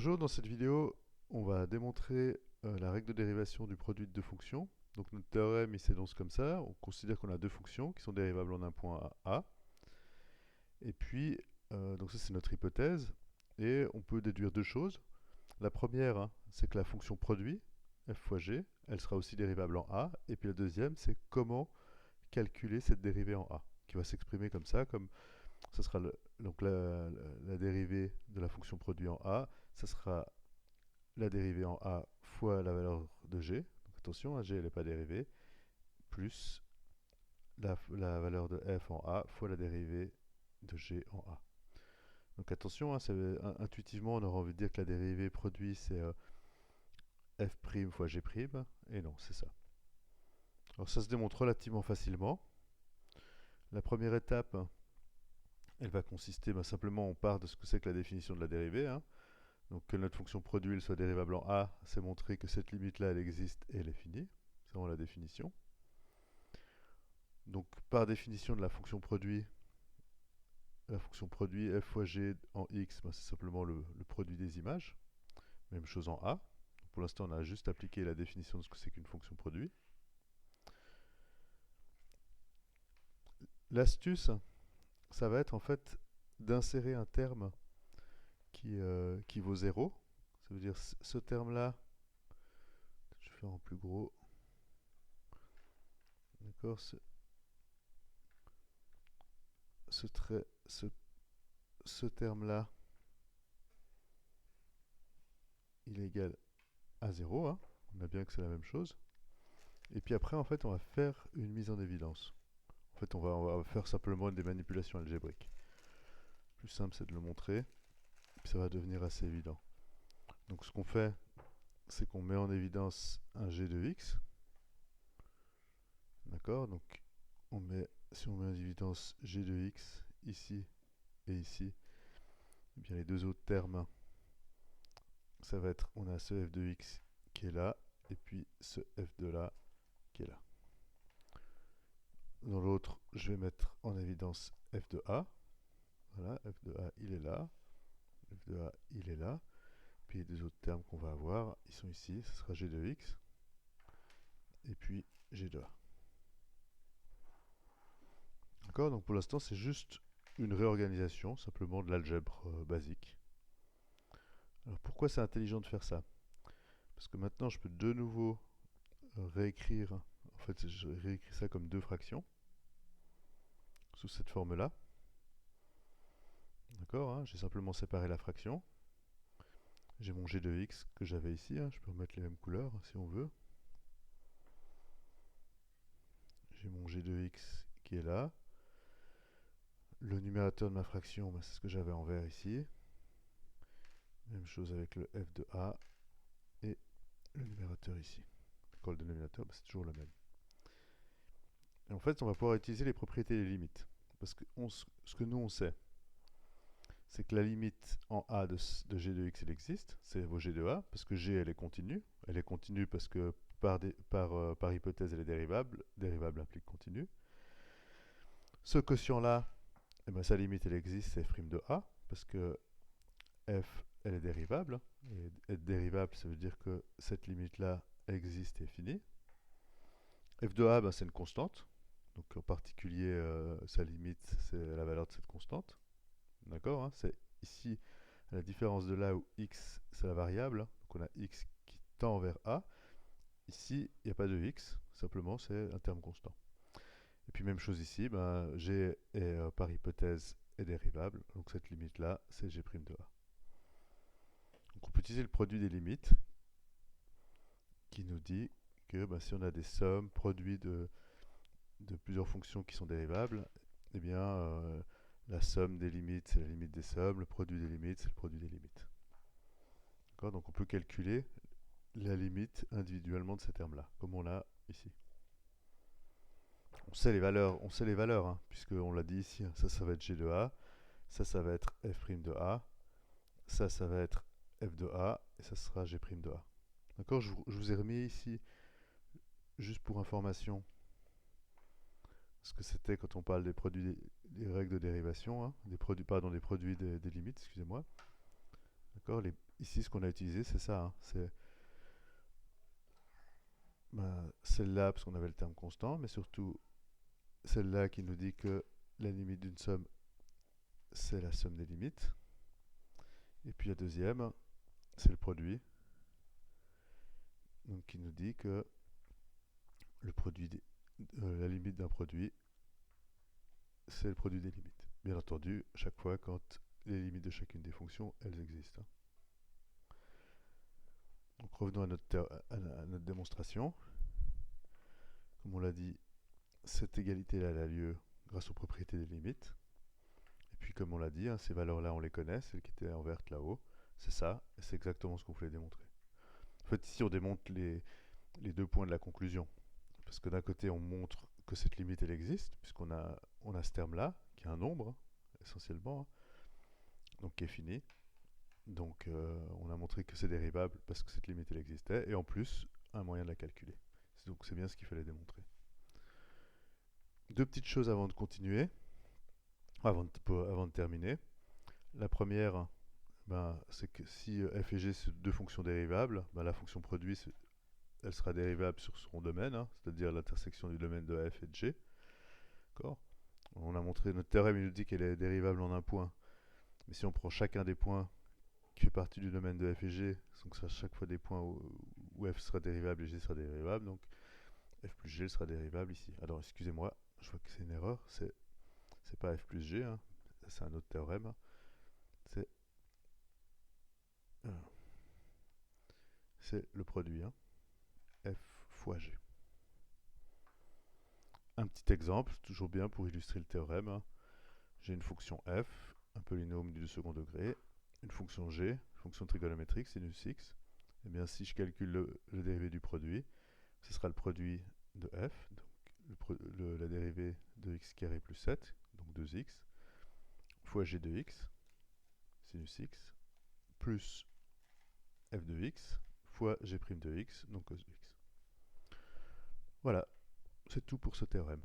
Bonjour, dans cette vidéo, on va démontrer la règle de dérivation du produit de deux fonctions. Donc notre théorème il s'énonce comme ça, on considère qu'on a deux fonctions qui sont dérivables en un point à A. Et puis, donc ça c'est notre hypothèse, et on peut déduire deux choses. La première, hein, c'est que la fonction produit, f fois g, elle sera aussi dérivable en A. Et puis la deuxième, c'est comment calculer cette dérivée en A, qui va s'exprimer comme ça, comme ça sera donc la dérivée de la fonction produit en A, ça sera la dérivée en A fois la valeur de g, donc attention, g elle n'est pas dérivée, plus la valeur de f en A fois la dérivée de g en A. Donc attention, hein, intuitivement on aurait envie de dire que la dérivée produit c'est f' fois g', et non, c'est ça. Alors ça se démontre relativement facilement. La première étape, elle va consister, simplement on part de ce que c'est que la définition de la dérivée, hein. Donc que notre fonction produit elle soit dérivable en A, c'est montrer que cette limite-là, elle existe et elle est finie. C'est vraiment la définition. Donc par définition de la fonction produit f fois g en x, c'est simplement le produit des images. Même chose en A. Donc pour l'instant, on a juste appliqué la définition de ce que c'est qu'une fonction produit. L'astuce, ça va être en fait d'insérer un terme qui vaut 0. Ça veut dire ce terme-là, je vais faire en plus gros. D'accord, ce terme-là, il est égal à 0. Hein. On a bien que c'est la même chose. Et puis après, en fait, on va faire une mise en évidence. En fait, on va faire simplement des manipulations algébriques. Le plus simple, c'est de le montrer. Puis ça va devenir assez évident. Donc ce qu'on fait, c'est qu'on met en évidence un g de x. D'accord. Donc si on met en évidence g de x ici et ici, eh bien les deux autres termes, ça va être, on a ce f de x qui est là, et puis ce f de là qui est là. Dans l'autre, je vais mettre en évidence f de a. Voilà, f de a, il est là. F de a, il est là. Puis les deux autres termes qu'on va avoir, ils sont ici. Ce sera g de x. Et puis g de a. D'accord. Donc pour l'instant, c'est juste une réorganisation, simplement de l'algèbre basique. Alors pourquoi c'est intelligent de faire ça? Parce que maintenant, je peux de nouveau réécrire. En fait, je réécris ça comme deux fractions. Sous cette forme-là. D'accord, hein, j'ai simplement séparé la fraction. J'ai mon g de x que j'avais ici, hein, je peux remettre les mêmes couleurs si on veut. J'ai mon g de x qui est là. Le numérateur de ma fraction, c'est ce que j'avais en vert ici. Même chose avec le f de a et le numérateur ici. D'accord, le dénominateur, c'est toujours le même. Et en fait, on va pouvoir utiliser les propriétés des limites. Parce que ce que nous on sait, c'est que la limite en a de g de x, elle existe. C'est vos g de a, parce que g, elle est continue. Elle est continue parce que par hypothèse, elle est dérivable. Dérivable implique continue. Ce quotient-là, eh ben, sa limite, elle existe, c'est f' de a, parce que f, elle est dérivable. Et être dérivable, ça veut dire que cette limite-là existe et est finie. F de a, ben, c'est une constante. Donc en particulier, sa limite, c'est la valeur de cette constante. D'accord, hein, c'est ici, à la différence de là où x, c'est la variable. Donc on a x qui tend vers a. Ici, il n'y a pas de x, simplement, c'est un terme constant. Et puis même chose ici, g est par hypothèse est dérivable, donc cette limite-là, c'est g' de a. Donc on peut utiliser le produit des limites, qui nous dit que si on a des sommes, produits de plusieurs fonctions qui sont dérivables, eh bien la somme des limites, c'est la limite des sommes, le produit des limites, c'est le produit des limites. Donc on peut calculer la limite individuellement de ces termes-là, comme on l'a ici. On sait les valeurs, hein, puisqu'on l'a dit ici, hein, ça va être g de a, ça va être f' de a, ça va être f de a, et ça sera g' de a. D'accord, je vous ai remis ici, juste pour information, ce que c'était quand on parle des produits, des règles de dérivation, hein, des produits des limites, excusez-moi. D'accord, ici, ce qu'on a utilisé, c'est ça, hein. C'est celle-là, parce qu'on avait le terme constant, mais surtout celle-là qui nous dit que la limite d'une somme, c'est la somme des limites. Et puis la deuxième, c'est le produit, donc qui nous dit que le produit la limite d'un produit, c'est le produit des limites. Bien entendu, chaque fois quand les limites de chacune des fonctions, elles existent. Donc revenons à notre démonstration. Comme on l'a dit, cette égalité-là elle a lieu grâce aux propriétés des limites. Et puis comme on l'a dit, hein, ces valeurs-là on les connaît, celles qui étaient en verte là-haut, c'est ça, et c'est exactement ce qu'on voulait démontrer. En fait ici on démontre les deux points de la conclusion. Parce que d'un côté on montre que cette limite elle existe, puisqu'on a ce terme-là, qui est un nombre, essentiellement, hein, donc qui est fini. Donc on a montré que c'est dérivable parce que cette limite elle existait, et en plus un moyen de la calculer. Donc c'est bien ce qu'il fallait démontrer. Deux petites choses avant de continuer, avant de terminer. La première, c'est que si f et g sont deux fonctions dérivables, la fonction produit elle sera dérivable sur son domaine, hein, c'est-à-dire l'intersection du domaine de f et de g. On a montré, notre théorème il nous dit qu'elle est dérivable en un point, mais si on prend chacun des points qui fait partie du domaine de f et g, donc ça chaque fois des points où f sera dérivable et g sera dérivable, donc f plus g sera dérivable ici. Alors excusez-moi, je vois que c'est une erreur, c'est pas f plus g, hein, c'est un autre théorème, c'est le produit, hein, f fois g. Un petit exemple, toujours bien pour illustrer le théorème, hein. J'ai une fonction f, un polynôme du second degré, une fonction g, fonction trigonométrique, sinus x. Et bien si je calcule le dérivé du produit, ce sera le produit de f, donc la dérivée de x carré plus 7, donc 2x, fois g de x, sinus x, plus f de x, fois g' de x, donc cos de x. Voilà, c'est tout pour ce théorème.